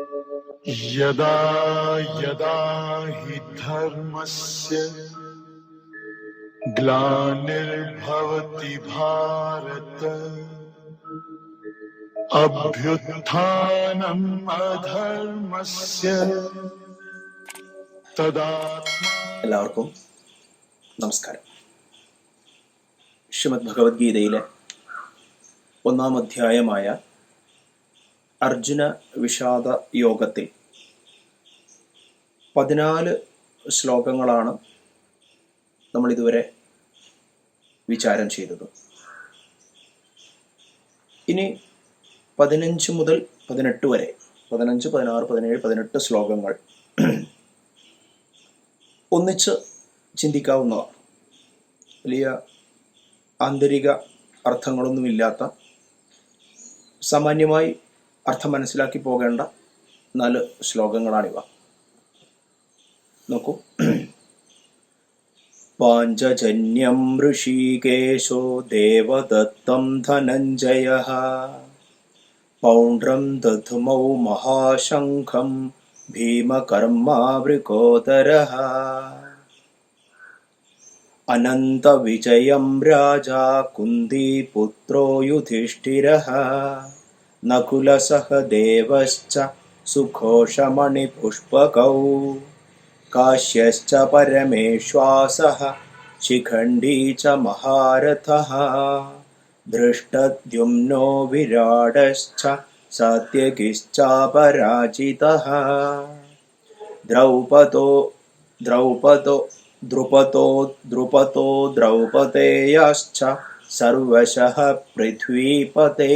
यदा यदा हि धर्मस्य ग्लानिर्भवति भारत अभ्युत्थानम् अधर्मस्य तदात्मा. എല്ലാവർക്കും നമസ്കാരം. ശ്രീമദ് ഭഗവത്ഗീതയിലെ 1-ാം അധ്യായമായ അർജുന വിഷാദ യോഗത്തിൽ 14 ശ്ലോകങ്ങളാണ് നമ്മൾ ഇതുവരെ വിചാരം ചെയ്തത്. ഇനി 15 മുതൽ 18 വരെ 15, 16, 17, 18 ശ്ലോകങ്ങൾ ഒന്നിച്ച് ചിന്തിക്കാവുന്നതാണ്. വലിയ ആന്തരിക അർത്ഥങ്ങളൊന്നുമില്ലാത്ത, സാമാന്യമായി അർത്ഥം മനസ്സിലാക്കി പോകേണ്ട 4 ശ്ലോകങ്ങളാണിവ. നോക്കൂ. പാഞ്ചജന്യം ഋഷികേശോ ദേവദത്തം ധനഞ്ജയഃ പൗണ്ഡ്രം ദധ്മൗ മഹാശംഖം ഭീമകർമാവൃകോദരഃ അനന്തവിജയം രാജാ കുന്തിപുത്രോ യുധിഷ്ഠിരഃ നകുലസഹദേവശ്ച സുഘോഷമണിപുഷ്പകൗ കാശ്യശ്ച പരമേശ്വാസഃ ശിഖണ്ഡീ ച മഹാരഥഃ ധൃഷ്ടദ്യുമ്നോ വിരാടശ്ച സാത്യകിശ്ചാപരാജിതഃ ദ്രുപദോ ദ്രൗപദേയശ്ച സർവശഃ പൃഥ്വീപതേ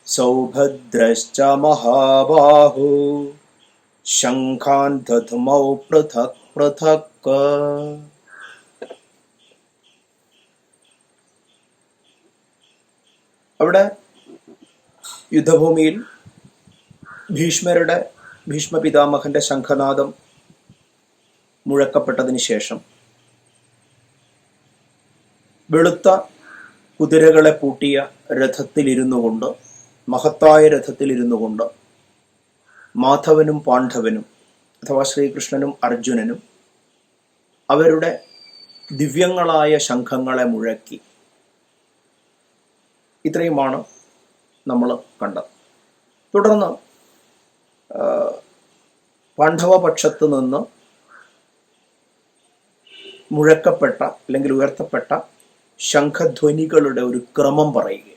സൗഭദ്രശ്ച മഹാബാഹു ശംഖാൻ ദധ്മൗ പൃഥക് പൃഥക്. അവിടെ യുദ്ധഭൂമിയിൽ ഭീഷ്മ പിതാമഹന്റെ ശംഖനാദം മുഴക്കപ്പെട്ടതിന് ശേഷം വെളുത്ത കുതിരകളെ പൂട്ടിയ രഥത്തിലിരുന്നു കൊണ്ട്, മഹത്തായ രഥത്തിലിരുന്നു കൊണ്ട് മാധവനും പാണ്ഡവനും അഥവാ ശ്രീകൃഷ്ണനും അർജുനനും അവരുടെ ദിവ്യങ്ങളായ ശംഖങ്ങളെ മുഴക്കി. ഇത്രയുമാണ് നമ്മൾ കണ്ടത്. തുടർന്ന് പാണ്ഡവപക്ഷത്ത് നിന്ന് മുഴക്കപ്പെട്ട അല്ലെങ്കിൽ ഉയർത്തപ്പെട്ട ശംഖധ്വനികളുടെ ഒരു ക്രമം പറയുകയാണ്.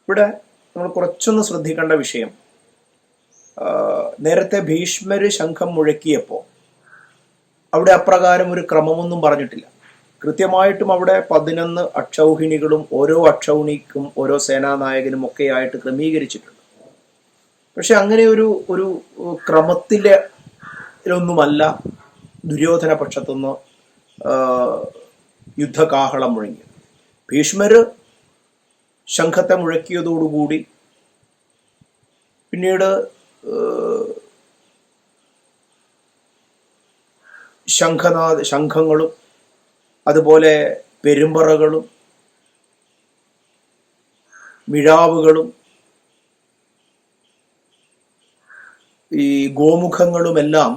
ഇവിടെ നമ്മൾ കുറച്ചൊന്ന് ശ്രദ്ധിക്കേണ്ട വിഷയം, നേരത്തെ ഭീഷ്മര് ശംഖം മുഴക്കിയപ്പോൾ അവിടെ അപ്രകാരം ഒരു ക്രമമൊന്നും പറഞ്ഞിട്ടില്ല. കൃത്യമായിട്ടും അവിടെ 11 അക്ഷൗഹിണികളും ഓരോ അക്ഷൗഹിണിക്കും ഓരോ സേനാനായകനും ഒക്കെ ആയിട്ട് ക്രമീകരിച്ചിട്ടുണ്ട്. പക്ഷെ അങ്ങനെ ഒരു ക്രമത്തിലൊന്നുമല്ല ദുര്യോധന പക്ഷത്തുനിന്ന് യുദ്ധകാഹളം മുഴങ്ങി. ഭീഷ്മര് ശംഖത്തെ മുഴക്കിയതോടുകൂടി പിന്നീട് ശംഖങ്ങളും അതുപോലെ പെരുമ്പറകളും മിഴാവുകളും ഈ ഗോമുഖങ്ങളുമെല്ലാം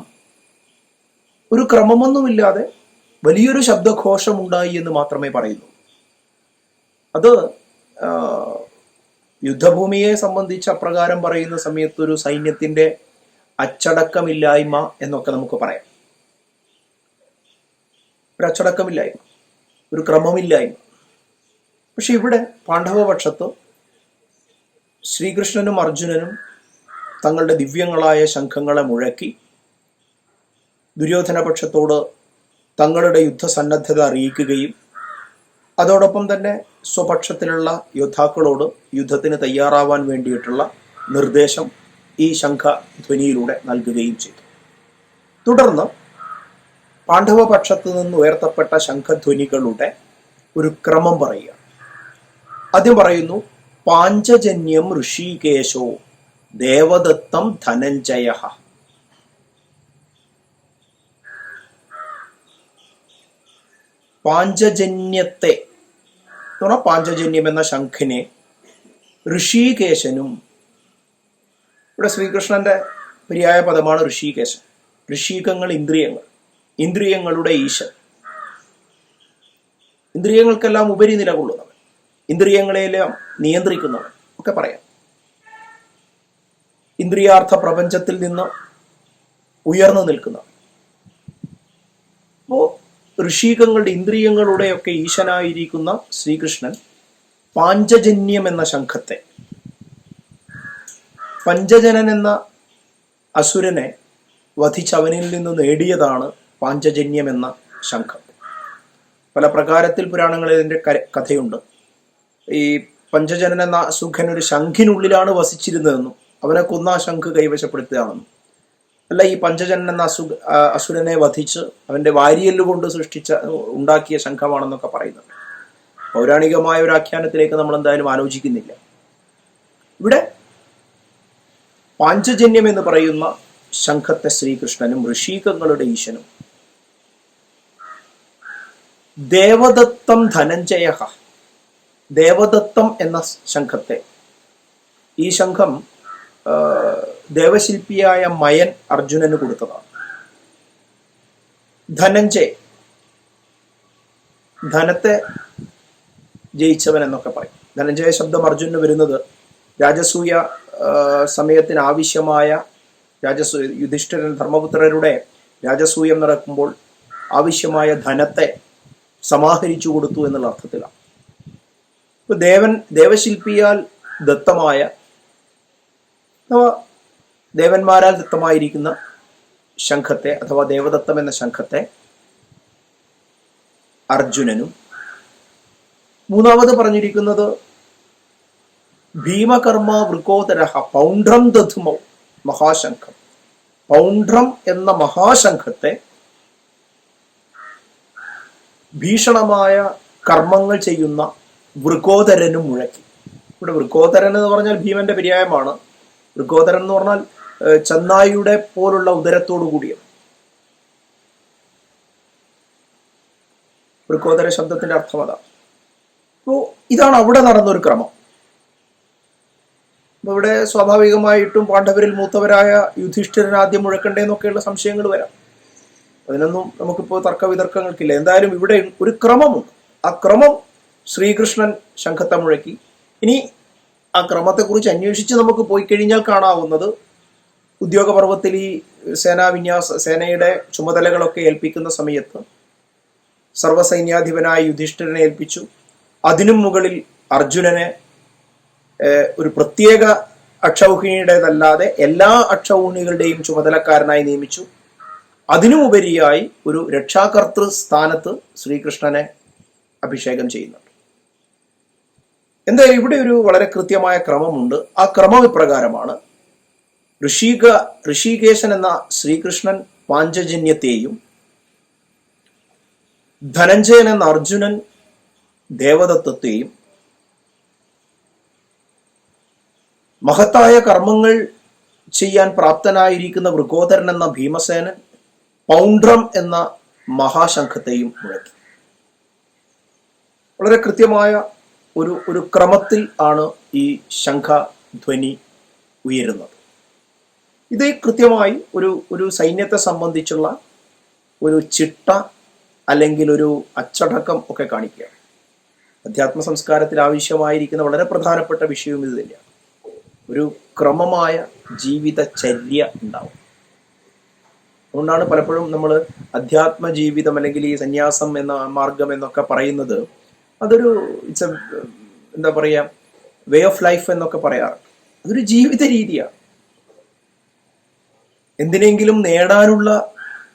ഒരു ക്രമമൊന്നുമില്ലാതെ വലിയൊരു ശബ്ദഘോഷമുണ്ടായി എന്ന് മാത്രമേ പറയുന്നു. അത് യുദ്ധഭൂമിയെ സംബന്ധിച്ച് അപ്രകാരം പറയുന്ന സമയത്ത് ഒരു സൈന്യത്തിന്റെ അച്ചടക്കമില്ലായ്മ എന്നൊക്കെ നമുക്ക് പറയാം. ഒരു അച്ചടക്കമില്ലായ്മ, ഒരു ക്രമമില്ലായ്മ. പക്ഷെ ഇവിടെ പാണ്ഡവപക്ഷത്ത് ശ്രീകൃഷ്ണനും അർജുനനും തങ്ങളുടെ ദിവ്യങ്ങളായ ശംഖങ്ങളെ മുഴക്കി ദുര്യോധന പക്ഷത്തോട് തങ്ങളുടെ യുദ്ധസന്നദ്ധത അറിയിക്കുകയും അതോടൊപ്പം തന്നെ സ്വപക്ഷത്തിലുള്ള യോദ്ധാക്കളോട് യുദ്ധത്തിന് തയ്യാറാവാൻ വേണ്ടിയിട്ടുള്ള നിർദ്ദേശം ഈ ശംഖധ്വനിയിലൂടെ നൽകുകയും ചെയ്തു. തുടർന്ന് പാണ്ഡവപക്ഷത്ത് നിന്ന് ഉയർത്തപ്പെട്ട ശംഖധ്വനികളുടെ ഒരു ക്രമം പറയുക. ആദ്യം പറയുന്നു, പാഞ്ചജന്യം ഋഷികേശോ ദേവദത്തം ധനഞ്ജയഃ. പാഞ്ചജന്യത്തെ, പാഞ്ചജന്യം എന്ന ശംഖിനെ ഋഷികേശനും ഇവിടെ ശ്രീകൃഷ്ണന്റെ പര്യായ പദമാണ് ഋഷികേശൻ. ഋഷികങ്ങൾ ഇന്ദ്രിയങ്ങൾ, ഇന്ദ്രിയങ്ങളുടെ ഈശൻ, ഇന്ദ്രിയങ്ങൾക്കെല്ലാം ഉപരി നിലകൊള്ളുന്നവൻ, ഇന്ദ്രിയങ്ങളെല്ലാം നിയന്ത്രിക്കുന്നവൻ ഒക്കെ പറയാം. ഇന്ദ്രിയാർത്ഥ പ്രപഞ്ചത്തിൽ നിന്ന് ഉയർന്നു നിൽക്കുന്നവൻ. അപ്പോ ഋഷികങ്ങളുടെ ഇന്ദ്രിയങ്ങളുടെയൊക്കെ ഈശനായിരിക്കുന്ന ശ്രീകൃഷ്ണൻ പാഞ്ചജന്യം എന്ന ശംഖത്തെ, പഞ്ചജനൻ എന്ന അസുരനെ വധിച്ച് അവനിൽ നിന്ന് നേടിയതാണ് പാഞ്ചജന്യം എന്ന ശംഖം. പല പ്രകാരത്തിൽ പുരാണങ്ങളിൽ ഇതിന്റെ കഥയുണ്ട്. ഈ പഞ്ചജനൻ എന്ന അസുഖൻ ഒരു ശംഖിനുള്ളിലാണ് വസിച്ചിരുന്നതെന്നും അവനെ കൊന്ന ആ ശംഖ് കൈവശപ്പെടുത്തുകയാണെന്നും, അല്ല ഈ പഞ്ചജനൻ എന്ന അസുരനെ വധിച്ച് അവന്റെ വാരിയല്ലുകൊണ്ട് ഉണ്ടാക്കിയ ശംഖമാണെന്നൊക്കെ പറയുന്നുണ്ട്. പൗരാണികമായ ഒരു ആഖ്യാനത്തിലേക്ക് നമ്മൾ എന്തായാലും ആലോചിക്കുന്നില്ല. ഇവിടെ പാഞ്ചജന്യം എന്ന് പറയുന്ന ശംഖത്തെ ശ്രീകൃഷ്ണനും ഋഷികങ്ങളുടെ ഈശനും, ദേവദത്തം ധനഞ്ജയ, ദേവദത്തം എന്ന ശംഖത്തെ, ഈ ശംഖം ദേവശില്പിയായ മയൻ അർജുനന് കൊടുത്തതാണ്. ധനഞ്ജയ്, ധനത്തെ ജയിച്ചവൻ എന്നൊക്കെ പറയും. ധനഞ്ജയ ശബ്ദം അർജുനന് വരുന്നത് രാജസൂയ സമയത്തിന് ആവശ്യമായ യുധിഷ്ഠിരൻ ധർമ്മപുത്രരുടെ രാജസൂയം നടക്കുമ്പോൾ ആവശ്യമായ ധനത്തെ സമാഹരിച്ചു കൊടുത്തു എന്നുള്ള അർത്ഥത്തിലാണ്. ഇപ്പൊ ദേവശില്പിയാൽ ദത്തമായ, ദേവന്മാരാൽ ദത്തമായിരിക്കുന്ന ശംഖത്തെ അഥവാ ദേവദത്തം എന്ന ശംഖത്തെ അർജുനനും, മൂന്നാമത് പറഞ്ഞിരിക്കുന്നത് ഭീമകർമ്മ വൃക്കോദരഹ പൗണ്ഡ്രം ദധുമൗ മഹാശംഖം, പൗണ്ഡ്രം എന്ന മഹാശംഖത്തെ ഭീഷണമായ കർമ്മങ്ങൾ ചെയ്യുന്ന വൃക്കോദരനും മുഴക്കി. ഇവിടെ വൃക്കോദരൻ എന്ന് പറഞ്ഞാൽ ഭീമന്റെ പര്യായമാണ്. വൃക്കോദരൻ എന്ന് പറഞ്ഞാൽ ചെന്നായിയുടെ പോലുള്ള ഉദരത്തോടു കൂടിയത്. വൃക്കോദര ശബ്ദത്തിന്റെ അർത്ഥം അതാണ്. അപ്പോ ഇതാണ് അവിടെ നടന്നൊരു ക്രമം. അപ്പൊ ഇവിടെ സ്വാഭാവികമായിട്ടും പാണ്ഡവരിൽ മൂത്തവരായ യുധിഷ്ഠിരൻ ആദ്യം മുഴക്കണ്ടേന്നൊക്കെയുള്ള സംശയങ്ങൾ വരാം. അതിനൊന്നും നമുക്കിപ്പോൾ തർക്ക വിതർക്കങ്ങൾക്കില്ല. എന്തായാലും ഇവിടെ ഒരു ക്രമമുണ്ട്. ആ ക്രമം ശ്രീകൃഷ്ണൻ ശംഖത്തെ മുഴക്കി. ഇനി ആ ക്രമത്തെക്കുറിച്ച് അന്വേഷിച്ച് നമുക്ക് പോയി കഴിഞ്ഞാൽ കാണാവുന്നത്, ഉദ്യോഗപർവത്തിൽ ഈ സേനയുടെ ചുമതലകളൊക്കെ ഏൽപ്പിക്കുന്ന സമയത്ത് സർവ്വസൈന്യാധിപനായ യുധിഷ്ഠിരനെ ഏൽപ്പിച്ചു. അതിനും മുകളിൽ അർജുനനെ ഒരു പ്രത്യേക അക്ഷൗഹിണിയുടേതല്ലാതെ എല്ലാ അക്ഷൗഹിണികളുടെയും ചുമതലക്കാരനായി നിയമിച്ചു. അതിനുമുപരിയായി ഒരു രക്ഷാകർതൃ സ്ഥാനത്ത് ശ്രീകൃഷ്ണനെ അഭിഷേകം ചെയ്യുന്നുണ്ട്. എന്തായാലും ഇവിടെ ഒരു വളരെ കൃത്യമായ ക്രമമുണ്ട്. ആ ക്രമം ഇപ്രകാരമാണ്: ഋഷികേശൻ എന്ന ശ്രീകൃഷ്ണൻ പാഞ്ചജന്യത്തെയും, ധനഞ്ജയൻ എന്ന അർജുനൻ ദേവദത്തത്തെയും, മഹത്തായ കർമ്മങ്ങൾ ചെയ്യാൻ പ്രാപ്തനായിരിക്കുന്ന വൃക്കോദരൻ എന്ന ഭീമസേനൻ പൗണ്ഡ്രം എന്ന മഹാശംഖത്തെയും മുഴക്കി. വളരെ കൃത്യമായ ഒരു ക്രമത്തിൽ ആണ് ഈ ശംഖധ്വനി ഉയരുന്നത്. ഇത് കൃത്യമായി ഒരു സൈന്യത്തെ സംബന്ധിച്ചുള്ള ഒരു ചിട്ട അല്ലെങ്കിൽ ഒരു അച്ചടക്കം ഒക്കെ കാണിക്കുകയാണ്. അധ്യാത്മ സംസ്കാരത്തിൽ ആവശ്യമായിരിക്കുന്ന വളരെ പ്രധാനപ്പെട്ട വിഷയവും ഇത് തന്നെയാണ്. ഒരു ക്രമമായ ജീവിതചര്യ ഉണ്ടാവും. അതുകൊണ്ടാണ് പലപ്പോഴും നമ്മൾ അധ്യാത്മ ജീവിതം അല്ലെങ്കിൽ ഈ സന്യാസം എന്ന മാർഗം എന്നൊക്കെ പറയുന്നത്, അതൊരു എന്താ പറയുക, വേ ഓഫ് ലൈഫ് എന്നൊക്കെ പറയാറുണ്ട്. അതൊരു ജീവിത രീതിയാണ്. എന്തിനെങ്കിലും നേടാനുള്ള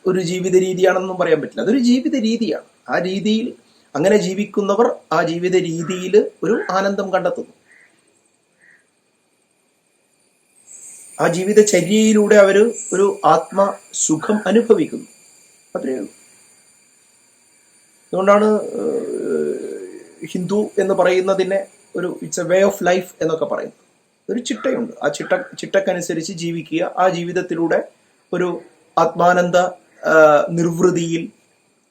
ഒരു ജീവിത രീതിയാണെന്നും പറയാൻ പറ്റില്ല. അതൊരു ജീവിത രീതിയാണ്. ആ രീതിയിൽ അങ്ങനെ ജീവിക്കുന്നവർ ആ ജീവിത രീതിയിൽ ഒരു ആനന്ദം കണ്ടെത്തുന്നു. ആ ജീവിതചര്യയിലൂടെ അവർ ഒരു ആത്മസുഖം അനുഭവിക്കുന്നു. അത്രയേ ഉള്ളൂ. അതുകൊണ്ടാണ് ഹിന്ദു എന്ന് പറയുന്നതിനെ it's a way of life എന്നൊക്കെ പറയുന്നത്. ഒരു ചിട്ടയുണ്ട്. ആ ചിട്ടക്കനുസരിച്ച് ജീവിക്കുക, ആ ജീവിതത്തിലൂടെ ഒരു ആത്മാനന്ദ നിർവൃതിയിൽ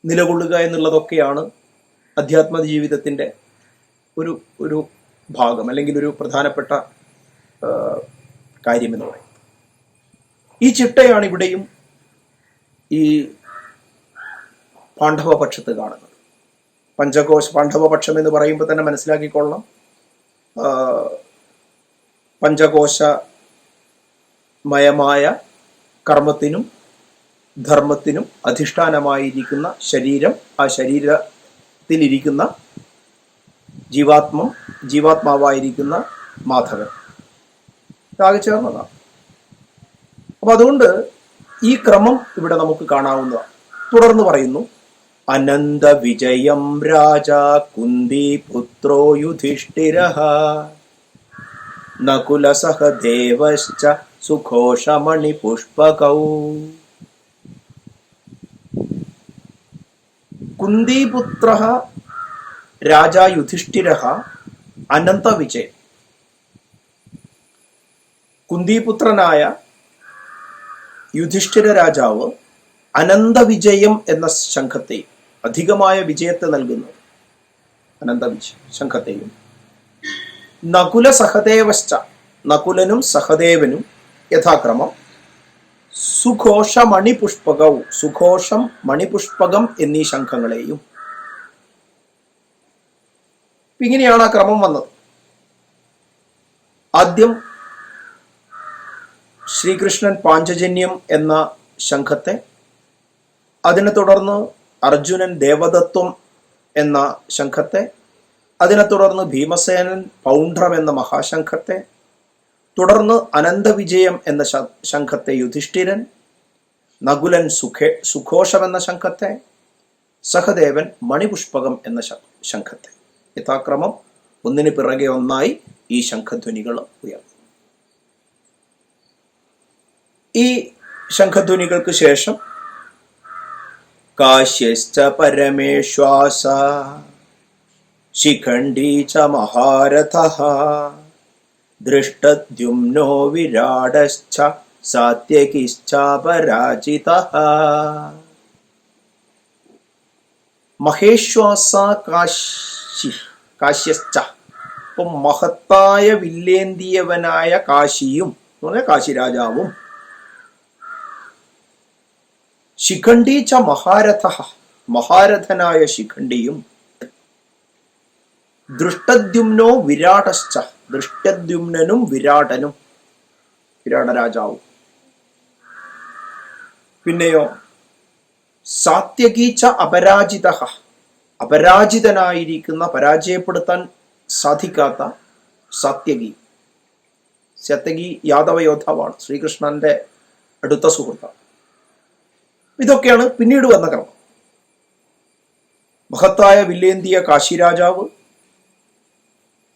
നിലകൊള്ളുക എന്നുള്ളതൊക്കെയാണ് അധ്യാത്മ ജീവിതത്തിന്റെ ഒരു ഭാഗം അല്ലെങ്കിൽ ഒരു പ്രധാനപ്പെട്ട കാര്യം എന്ന് പറയുന്നത്. ഈ ചിട്ടയാണ് ഇവിടെയും ഈ പാണ്ഡവപക്ഷത്ത് കാണുന്നത്. പാണ്ഡവപക്ഷം എന്ന് പറയുമ്പോൾ തന്നെ മനസ്സിലാക്കിക്കൊള്ളണം, പഞ്ചകോശമയമായ കർമ്മത്തിനും ധർമ്മത്തിനും അധിഷ്ഠാനമായിരിക്കുന്ന ശരീരം, ആ ശരീരത്തിലിരിക്കുന്ന ജീവാത്മാവായിരിക്കുന്ന മാധവൻ, ഇതാകെ ചേർന്നതാണ്. അപ്പൊ അതുകൊണ്ട് ഈ ക്രമം ഇവിടെ നമുക്ക് കാണാവുന്നതാണ്. തുടർന്ന് പറയുന്നു, അനന്ത വിജയം രാജാ കുന്തി പുത്രോ യുധിഷ്ഠിരഃ നകുല സഹദേവശ്ച സുഘോഷമണി പുഷ്പകൗ. കുന്തിപുത്രഃ രാജാ യുധിഷ്ഠിരഃ അനന്ത വിജയം. കുന്തിപുത്രനായ യുധിഷ്ഠിര രാജാവ് അനന്ത വിജയം എന്ന ശംഖത്തെയും, അധികമായ വിജയത്തെ നൽകുന്നു അനന്ത ശംഖത്തെയും, നകുല സഹദേവശ്ച, നകുലനും സഹദേവനും യഥാക്രമം സുഘോഷ മണിപുഷ്പകൗ, സുഘോഷം മണിപുഷ്പകം എന്നീ ശംഖങ്ങളെയും. ഇങ്ങനെയാണ് ആ ക്രമം വന്നത്. ആദ്യം ശ്രീകൃഷ്ണൻ പാഞ്ചജന്യം എന്ന ശംഖത്തെ, അതിനെ തുടർന്ന് അർജുനൻ ദേവദത്വം എന്ന ശംഖത്തെ, അതിനെ തുടർന്ന് ഭീമസേനൻ പൗണ്ഡ്രം എന്ന മഹാശംഖത്തെ, തുടർന്ന് അനന്തവിജയം എന്ന ശംഖത്തെ യുധിഷ്ഠിരൻ, നകുലൻ സുഘോഷം എന്ന ശംഖത്തെ, സഹദേവൻ മണിപുഷ്പകം എന്ന ശംഖത്തെ. യഥാക്രമം ഒന്നിനു പിറകെ ഒന്നായി ഈ ശംഖധ്വനികൾ ഉയർന്നു. ഈ ശംഖധ്വനികൾക്ക് ശേഷം കാശ്യശ്ച പരമേശ്വാസ ശിഖണ്ഡീ ച മഹാരഥഃ ദൃഷ്ടദ്യുമ്നോ വിരാടശ്ച സാത്യകിശ്ചാപരാജിതഃ. മഹേശ്വാസ കാശ്യശ്ച, അപ്പം മഹത്തായ വില്ലേന്തിയവനായ കാശിയും എന്ന് പറഞ്ഞാൽ കാശി രാജാവും, ശിഖണ്ഡീ ച മഹാരഥഃ, മഹാരഥനായ ശിഖണ്ഡിയും, ദൃഷ്ടദ്യുമ്നോ വിരാടശ്ച, ദൃഷ്ടദ്യുമ്നനും വിരാടനും, വിരാട രാജാവും. പിന്നെയോ സാത്യകീ ച അപരാജിതഃ, അപരാജിതനായിരിക്കുന്ന, പരാജയപ്പെടുത്താൻ സാധിക്കാത്ത സാത്യകി. സാത്യകി യാദവ യോദ്ധാവാണ്, ശ്രീകൃഷ്ണന്റെ അടുത്ത സുഹൃത്താണ്. ഇതൊക്കെയാണ് പിന്നീട് വന്ന ക്രമം. മഹത്തായ വില്ലേന്തിയ കാശിരാജാവ്,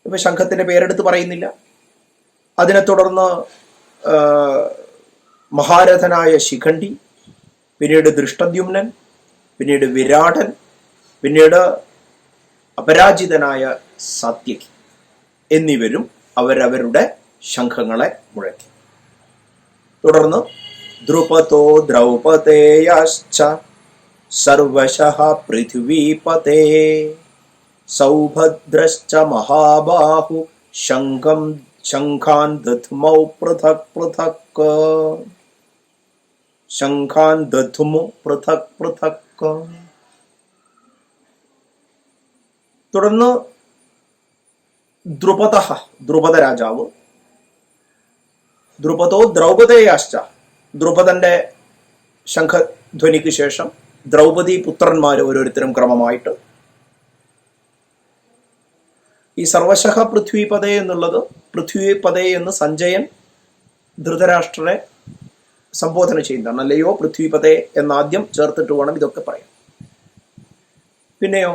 ഇപ്പൊ ശംഖത്തിന്റെ പേരെടുത്ത് പറയുന്നില്ല. അതിനെ തുടർന്ന് മഹാരഥനായ ശിഖണ്ഡി, പിന്നീട് ദൃഷ്ടദ്യുമ്നൻ, പിന്നീട് വിരാടൻ, പിന്നീട് അപരാജിതനായ സാത്യകി എന്നിവരും അവരവരുടെ ശംഖങ്ങളെ മുഴക്കി. തുടർന്ന് ദ്രുപദോ ദ്രൗപദേയാശ്ച സർവശഃ പൃഥ്വീപതേ സൗഭദ്രശ്ച മഹാബാഹു ശംഖാൻ ദധ്മൗ പൃഥക് പൃഥക്, ശംഖാൻ ദധ്മു പൃഥക് പൃഥക്. തുടർന്ന് ദ്രുപദ രാജാവ്, ദ്രുപദോ ദ്രൗപദേയാശ്ച, ദ്രുപദന്റെ ശംഖധ്വനിക്ക് ശേഷം ദ്രൗപദി പുത്രന്മാർ ഓരോരുത്തരും ക്രമമായിട്ട്. ഈ സർവശഃ പൃഥ്വിപതേ എന്നുള്ളത്, പൃഥ്വിപതേ എന്ന് സഞ്ജയൻ ധൃതരാഷ്ട്രരെ സംബോധന ചെയ്യുന്നതാണ്. അല്ലയോ പൃഥ്വിപതേ എന്നാദ്യം ചേർത്തിട്ട് വേണം ഇതൊക്കെ പറയാം. പിന്നെയോ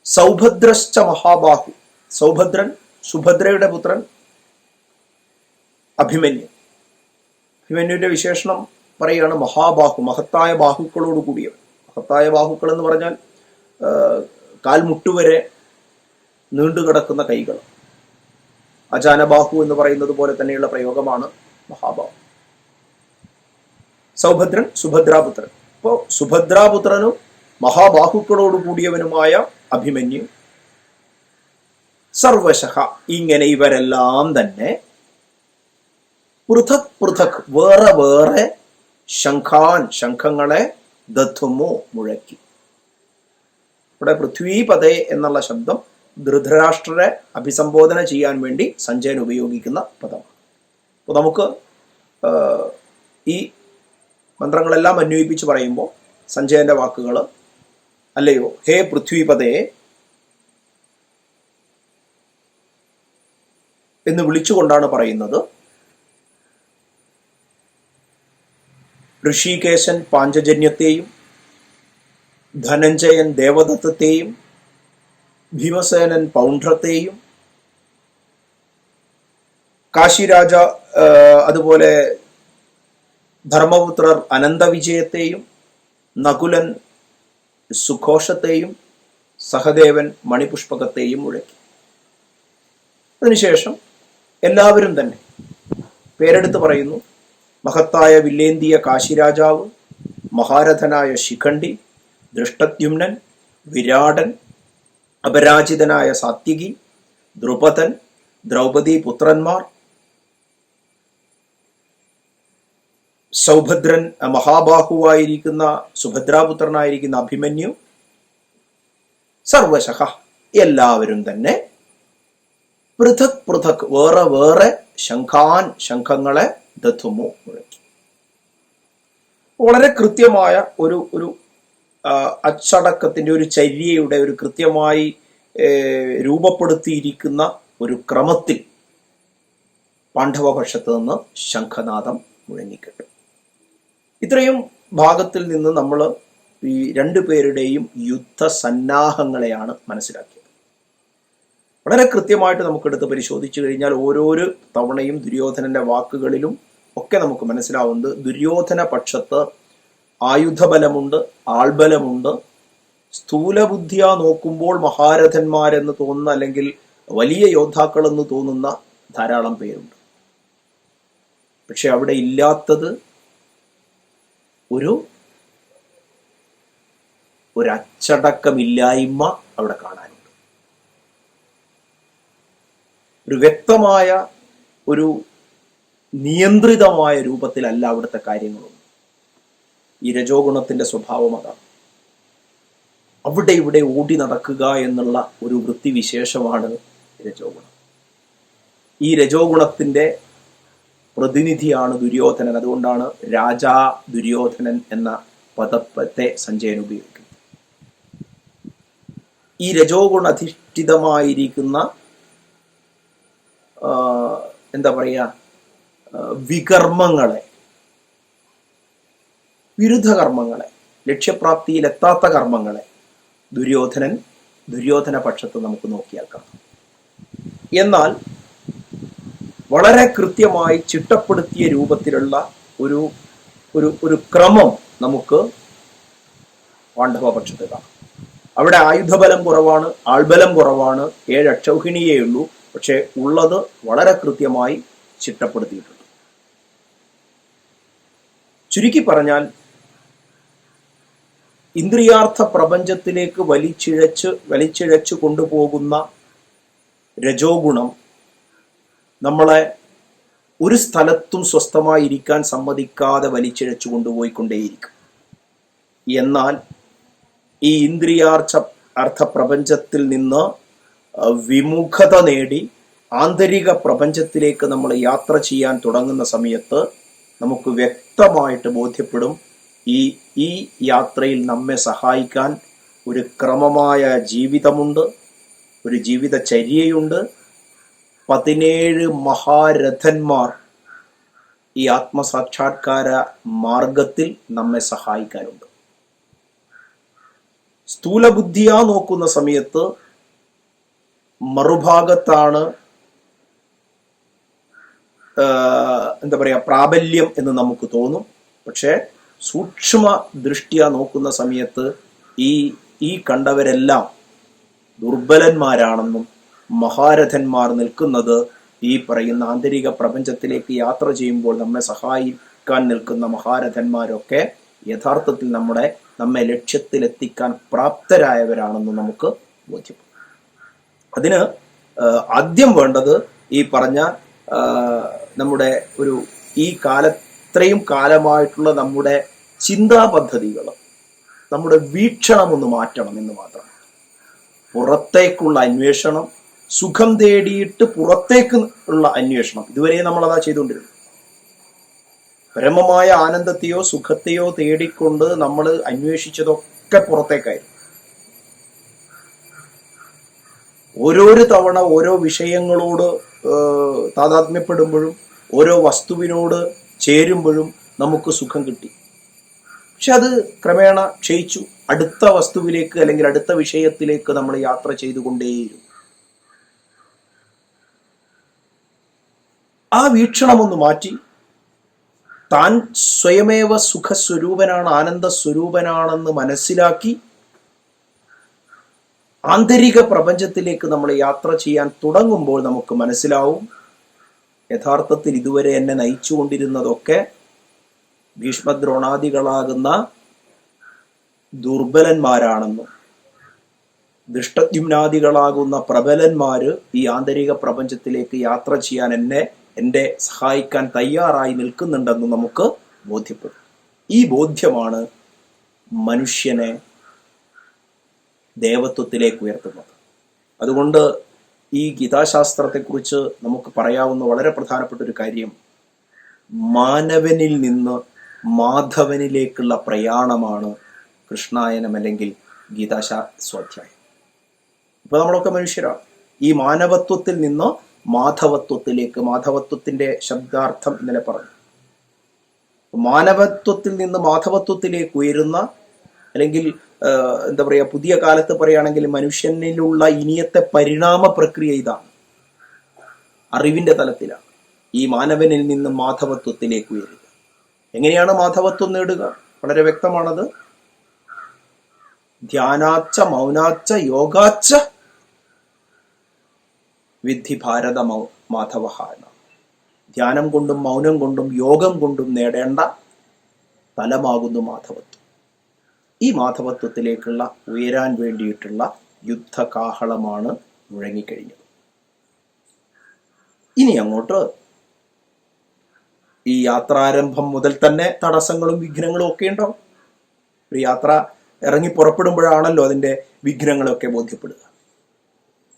സൗഭദ്രശ്ച മഹാബാഹു, സൗഭദ്രൻ, സുഭദ്രയുടെ പുത്രൻ അഭിമന്യു. അഭിമന്യുവിന്റെ വിശേഷണം പറയുകയാണ് മഹാബാഹു, മഹത്തായ ബാഹുക്കളോട് കൂടിയവൻ. മഹത്തായ ബാഹുക്കൾ എന്ന് പറഞ്ഞാൽ കാൽമുട്ടുവരെ നീണ്ടുകിടക്കുന്ന കൈകൾ. അജാനബാഹു എന്ന് പറയുന്നത് പോലെ തന്നെയുള്ള പ്രയോഗമാണ് മഹാബാഹു. സൗഭദ്രൻ, സുഭദ്രാപുത്രൻ. അപ്പോൾ സുഭദ്രാപുത്രനും മഹാബാഹുക്കളോട് കൂടിയവനുമായ അഭിമന്യു, സർവശഃ, ഇങ്ങനെ ഇവരെല്ലാം തന്നെ പൃഥക് പൃഥക് വേറെ വേറെ ശംഖാൻ ശംഖങ്ങളെ ദധ്മു മുഴക്കി. ഇവിടെ പൃഥ്വീപതേ എന്നുള്ള ശബ്ദം ധൃതരാഷ്ട്രരെ അഭിസംബോധന ചെയ്യാൻ വേണ്ടി സഞ്ജയൻ ഉപയോഗിക്കുന്ന പദമാണ്. അപ്പോൾ നമുക്ക് ഈ മന്ത്രങ്ങളെല്ലാം അന്വയിപ്പിച്ച് പറയുമ്പോൾ സഞ്ജയന്റെ വാക്കുകൾ, അല്ലയോ ഹേ പൃഥ്വീപതേ എന്ന് വിളിച്ചുകൊണ്ടാണ് പറയുന്നത്. ഋഷികേശൻ പാഞ്ചജന്യത്തെയും ധനഞ്ജയൻ ദേവദത്തത്തെയും ഭീമസേനൻ പൗണ്ഡ്രത്തെയും കാശിരാജ അതുപോലെ ധർമ്മപുത്രർ അനന്തവിജയത്തെയും നകുലൻ സുഘോഷത്തെയും സഹദേവൻ മണിപുഷ്പകത്തെയും മുഴക്കി. അതിനുശേഷം എല്ലാവരും തന്നെ പേരെടുത്ത് പറയുന്നു. മഹത്തായ വില്ലേന്തിയ കാശിരാജാവ്, മഹാരഥനായ ശിഖണ്ഡി, ദൃഷ്ടദ്യുമ്നൻ, വിരാടൻ, അപരാജിതനായ സാത്യകി, ദ്രുപദൻ, ദ്രൗപദി പുത്രന്മാർ, സൗഭദ്രൻ, മഹാബാഹുവായിരിക്കുന്ന സുഭദ്രാപുത്രനായിരിക്കുന്ന അഭിമന്യു, സർവശഃ എല്ലാവരും തന്നെ പൃഥക് പൃഥക് വേറെ വേറെ ശംഖാൻ ശംഖങ്ങളെ ദധ്മു മുഴക്കി. വളരെ കൃത്യമായ ഒരു അച്ചടക്കത്തിന്റെ ഒരു ചര്യയുടെ ഒരു കൃത്യമായി രൂപപ്പെടുത്തിയിരിക്കുന്ന ഒരു ക്രമത്തിൽ പാണ്ഡവപക്ഷത്ത് നിന്ന് ശംഖനാദം മുഴങ്ങിക്കിട്ടും. ഇത്രയും ഭാഗത്തിൽ നിന്ന് നമ്മൾ ഈ രണ്ടുപേരുടെയും യുദ്ധസന്നാഹങ്ങളെയാണ് മനസ്സിലാക്കിയത്. വളരെ കൃത്യമായിട്ട് നമുക്കെടുത്ത് പരിശോധിച്ചു കഴിഞ്ഞാൽ ഓരോരോ തവണയും ദുര്യോധനന്റെ വാക്കുകളിലും ഒക്കെ നമുക്ക് മനസ്സിലാവുന്നത് ദുര്യോധന പക്ഷത്ത് ആയുധബലമുണ്ട്, ആൾബലമുണ്ട്. സ്ഥൂലബുദ്ധിയാ നോക്കുമ്പോൾ മഹാരഥന്മാരെന്ന് തോന്നുന്ന അല്ലെങ്കിൽ വലിയ യോദ്ധാക്കൾ എന്ന് തോന്നുന്ന ധാരാളം പേരുണ്ട്. പക്ഷെ അവിടെ ഇല്ലാത്തത് ഒരു അച്ചടക്കമില്ലായ്മ അവിടെ കാണാനുണ്ട്. ഒരു വ്യക്തമായ ഒരു നിയന്ത്രിതമായ രൂപത്തിലല്ല അവിടുത്തെ കാര്യങ്ങളൊന്നും. ഈ രജോഗുണത്തിന്റെ സ്വഭാവം അതാണ്. അവിടെ ഇവിടെ ഓടി നടക്കുക എന്നുള്ള ഒരു വൃത്തിവിശേഷമാണ് രജോഗുണം. ഈ രജോഗുണത്തിന്റെ പ്രതിനിധിയാണ് ദുര്യോധനൻ. അതുകൊണ്ടാണ് രാജാ ദുര്യോധനൻ എന്ന പദത്തെ സഞ്ജയൻ ഉപയോഗിക്കുന്നത്. ഈ രജോഗുണധിഷ്ഠിതമായിരിക്കുന്ന എന്താ പറയുക, വികർമ്മങ്ങളെ, വിരുദ്ധ കർമ്മങ്ങളെ, ലക്ഷ്യപ്രാപ്തിയിലെത്താത്ത കർമ്മങ്ങളെ ദുര്യോധന പക്ഷത്ത് നമുക്ക് നോക്കിയാൽ കാണാം. എന്നാൽ വളരെ കൃത്യമായി ചിട്ടപ്പെടുത്തിയ രൂപത്തിലുള്ള ഒരു ക്രമം നമുക്ക് പാണ്ഡവപക്ഷത്ത് കാണാം. അവിടെ ആയുധബലം കുറവാണ്, ആൾബലം കുറവാണ്, 7 അക്ഷൗഹിണിയേ ഉള്ളൂ. പക്ഷെ ഉള്ളത് വളരെ കൃത്യമായി ചിട്ടപ്പെടുത്തിയിട്ടുണ്ട്. ചുരുക്കി പറഞ്ഞാൽ ഇന്ദ്രിയാർത്ഥ പ്രപഞ്ചത്തിലേക്ക് വലിച്ചിഴച്ചു കൊണ്ടുപോകുന്ന രജോഗുണം നമ്മളെ ഒരു സ്ഥലത്തും സ്വസ്ഥമായിരിക്കാൻ സമ്മതിക്കാതെ വലിച്ചിഴച്ചു കൊണ്ടുപോയിക്കൊണ്ടേയിരിക്കും. എന്നാൽ ഈ ഇന്ദ്രിയാർത്ഥ പ്രപഞ്ചത്തിൽ നിന്ന് വിമുഖത നേടി ആന്തരിക പ്രപഞ്ചത്തിലേക്ക് നമ്മൾ യാത്ര ചെയ്യാൻ തുടങ്ങുന്ന സമയത്ത് നമുക്ക് വ്യക്തമായിട്ട് ബോധ്യപ്പെടും ഈ യാത്രയിൽ നമ്മെ സഹായിക്കാൻ ഒരു ക്രമമായ ജീവിതമുണ്ട്, ഒരു ജീവിതചര്യയുണ്ട്. 17 മഹാരഥന്മാർ ഈ ആത്മസാക്ഷാത്കാര മാർഗത്തിൽ നമ്മെ സഹായിക്കാനുണ്ട്. സ്ഥൂലബുദ്ധിയാ നോക്കുന്ന സമയത്ത് മറുഭാഗത്താണ് എന്താ പറയാ പ്രാബല്യം എന്ന് നമുക്ക് തോന്നും. പക്ഷെ സൂക്ഷ്മ ദൃഷ്ടിയാ നോക്കുന്ന സമയത്ത് ഈ കണ്ടവരെല്ലാം ദുർബലന്മാരാണെന്നും മഹാരഥന്മാർ നിൽക്കുന്നത് ഈ പറയുന്ന ആന്തരിക പ്രപഞ്ചത്തിലേക്ക് യാത്ര ചെയ്യുമ്പോൾ നമ്മെ സഹായിക്കാൻ നിൽക്കുന്ന മഹാരഥന്മാരൊക്കെ യഥാർത്ഥത്തിൽ നമ്മെ ലക്ഷ്യത്തിലെത്തിക്കാൻ പ്രാപ്തരായവരാണെന്ന് നമുക്ക് ബോധ്യപ്പെടും. അതിന് ആദ്യം വേണ്ടത് ഈ പറഞ്ഞ നമ്മുടെ ഒരു ഈ ഇത്രയും കാലമായിട്ടുള്ള നമ്മുടെ ചിന്താ പദ്ധതികൾ, നമ്മുടെ വീക്ഷണം ഒന്ന് മാറ്റണം എന്ന് മാത്രം. പുറത്തേക്കുള്ള അന്വേഷണം, സുഖം തേടിയിട്ട് പുറത്തേക്ക് ഉള്ള അന്വേഷണം, ഇതുവരെ നമ്മൾ അതാ ചെയ്തുകൊണ്ടിരുന്നത്. പരമമായ ആനന്ദത്തെയോ സുഖത്തെയോ തേടിക്കൊണ്ട് നമ്മൾ അന്വേഷിച്ചതൊക്കെ പുറത്തേക്കായിരുന്നു. ഓരോരു തവണ ഓരോ വിഷയങ്ങളോട് താതാത്മ്യപ്പെടുമ്പോഴും ഓരോ വസ്തുവിനോട് ചേരുമ്പോഴും നമുക്ക് സുഖം കിട്ടി. പക്ഷെ അത് ക്രമേണ ക്ഷയിച്ചു. അടുത്ത വസ്തുവിലേക്ക് അല്ലെങ്കിൽ അടുത്ത വിഷയത്തിലേക്ക് നമ്മൾ യാത്ര ചെയ്തുകൊണ്ടേയിരുന്നു. ആ വീക്ഷണം ഒന്ന് മാറ്റി താൻ സ്വയമേവ സുഖസ്വരൂപനാണ്, ആനന്ദ സ്വരൂപനാണെന്ന് മനസ്സിലാക്കി ആന്തരിക പ്രപഞ്ചത്തിലേക്ക് നമ്മൾ യാത്ര ചെയ്യാൻ തുടങ്ങുമ്പോൾ നമുക്ക് മനസ്സിലാവും യഥാർത്ഥത്തിൽ ഇതുവരെ എന്നെ നയിച്ചുകൊണ്ടിരുന്നതൊക്കെ ഭീഷ്മദ്രോണാദികളാകുന്ന ദുർബലന്മാരാണെന്നും ദൃഷ്ടദ്യുമ്നാദികളാകുന്ന പ്രബലന്മാര് ഈ ആന്തരിക പ്രപഞ്ചത്തിലേക്ക് യാത്ര ചെയ്യാൻ എന്നെ സഹായിക്കാൻ തയ്യാറായി നിൽക്കുന്നുണ്ടെന്ന് നമുക്ക് ബോധ്യപ്പെടും. ഈ ബോധ്യമാണ് മനുഷ്യനെ ദേവത്വത്തിലേക്ക് ഉയർത്തുന്നത്. അതുകൊണ്ട് ഈ ഗീതാശാസ്ത്രത്തെക്കുറിച്ച് നമുക്ക് പറയാവുന്ന വളരെ പ്രധാനപ്പെട്ട ഒരു കാര്യം, മാനവനിൽ നിന്ന് മാധവനിലേക്കുള്ള പ്രയാണമാണ് കൃഷ്ണായനം അല്ലെങ്കിൽ ഗീതാസ്വാധ്യായം. ഇപ്പൊ നമ്മളൊക്കെ മനുഷ്യരാണ്. ഈ മാനവത്വത്തിൽ നിന്ന് മാധവത്വത്തിലേക്ക്, മാധവത്വത്തിന്റെ ശബ്ദാർത്ഥം ഇന്നലെ പറഞ്ഞു, മാനവത്വത്തിൽ നിന്ന് മാധവത്വത്തിലേക്ക് ഉയരുന്ന, അല്ലെങ്കിൽ എന്താ പറയുക, പുതിയ കാലത്ത് പറയുകയാണെങ്കിൽ മനുഷ്യനിലുള്ള ഇനിയത്തെ പരിണാമ പ്രക്രിയ ഇതാണ്. അറിവിന്റെ തലത്തിലാണ് ഈ മാനവനിൽ നിന്ന് മാധവത്വത്തിലേക്ക് ഉയരുക. എങ്ങനെയാണ് മാധവത്വം നേടുക? വളരെ വ്യക്തമാണത്. ധ്യാനാച്ച മൗനാച്ച യോഗാച്ച വിദ്ധി ഭാരത മാധവ. ധ്യാനം കൊണ്ടും മൗനം കൊണ്ടും യോഗം കൊണ്ടും നേടേണ്ട തലമാകുന്നു മാധവത്വം. ഈ മാധവത്വത്തിലേക്കുള്ള ഉയരാൻ വേണ്ടിയിട്ടുള്ള യുദ്ധകാഹളമാണ് മുഴങ്ങിക്കഴിഞ്ഞത്. ഇനി അങ്ങോട്ട് ഈ യാത്രാരംഭം മുതൽ തന്നെ തടസ്സങ്ങളും വിഘ്നങ്ങളും ഒക്കെ ഉണ്ടാവും. ഒരു യാത്ര ഇറങ്ങി പുറപ്പെടുമ്പോഴാണല്ലോ അതിൻ്റെ വിഘ്നങ്ങളൊക്കെ ബോധ്യപ്പെടുക.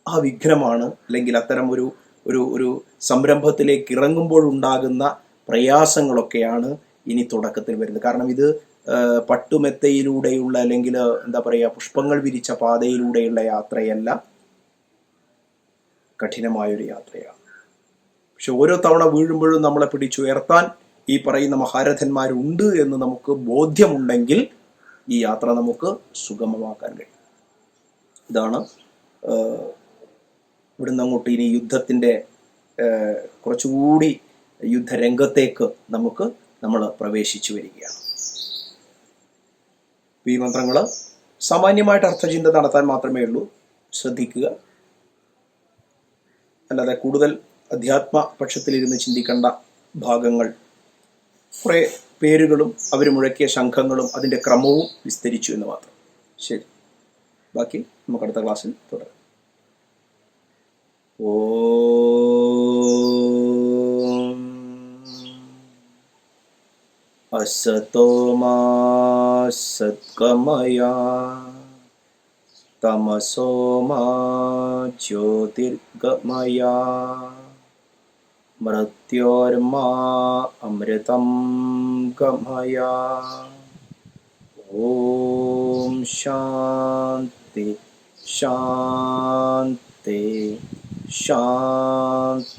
ആ വിഘ്നമാണ്, അല്ലെങ്കിൽ അത്തരം ഒരു സംരംഭത്തിലേക്ക് ഇറങ്ങുമ്പോഴുണ്ടാകുന്ന പ്രയാസങ്ങളൊക്കെയാണ് ഇനി തുടക്കത്തിൽ വരുന്നത്. കാരണം ഇത് പട്ടുമെത്തയിലൂടെയുള്ള, അല്ലെങ്കിൽ എന്താ പറയുക, പുഷ്പങ്ങൾ വിരിച്ച പാതയിലൂടെയുള്ള യാത്രയല്ല, കഠിനമായൊരു യാത്രയാണ്. പക്ഷെ ഓരോ തവണ വീഴുമ്പോഴും നമ്മളെ പിടിച്ചുയർത്താൻ ഈ പറയുന്ന മഹാരഥന്മാരുണ്ട് എന്ന് നമുക്ക് ബോധ്യമുണ്ടെങ്കിൽ ഈ യാത്ര നമുക്ക് സുഗമമാക്കാൻ കഴിയും. ഇതാണ് ഇവിടുന്ന് അങ്ങോട്ട് ഇനി യുദ്ധത്തിൻ്റെ കുറച്ചുകൂടി യുദ്ധരംഗത്തേക്ക് നമ്മൾ പ്രവേശിച്ചു വരികയാണ്. ഈ മന്ത്രങ്ങൾ സാമാന്യമായിട്ട് അർത്ഥചിന്ത നടത്താൻ മാത്രമേ ഉള്ളൂ, ശ്രദ്ധിക്കുക. അല്ലാതെ കൂടുതൽ അധ്യാത്മ പക്ഷത്തിലിരുന്ന് ചിന്തിക്കേണ്ട ഭാഗങ്ങൾ, കുറേ പേരുകളും അവർ മുഴക്കിയ ശംഖങ്ങളും അതിൻ്റെ ക്രമവും വിസ്തരിച്ചു എന്ന് മാത്രം. ശരി, ബാക്കി നമുക്ക് അടുത്ത ക്ലാസ്സിൽ തുടരാം. ഓം അസതോ മാ സദ്ഗമയ തമസോ മാ ജ്യോതിർഗമയ മൃത്യോർമാ അമൃതം ഗമയ. ഓം ശാന്തി ശാന്തി ശാന്തി.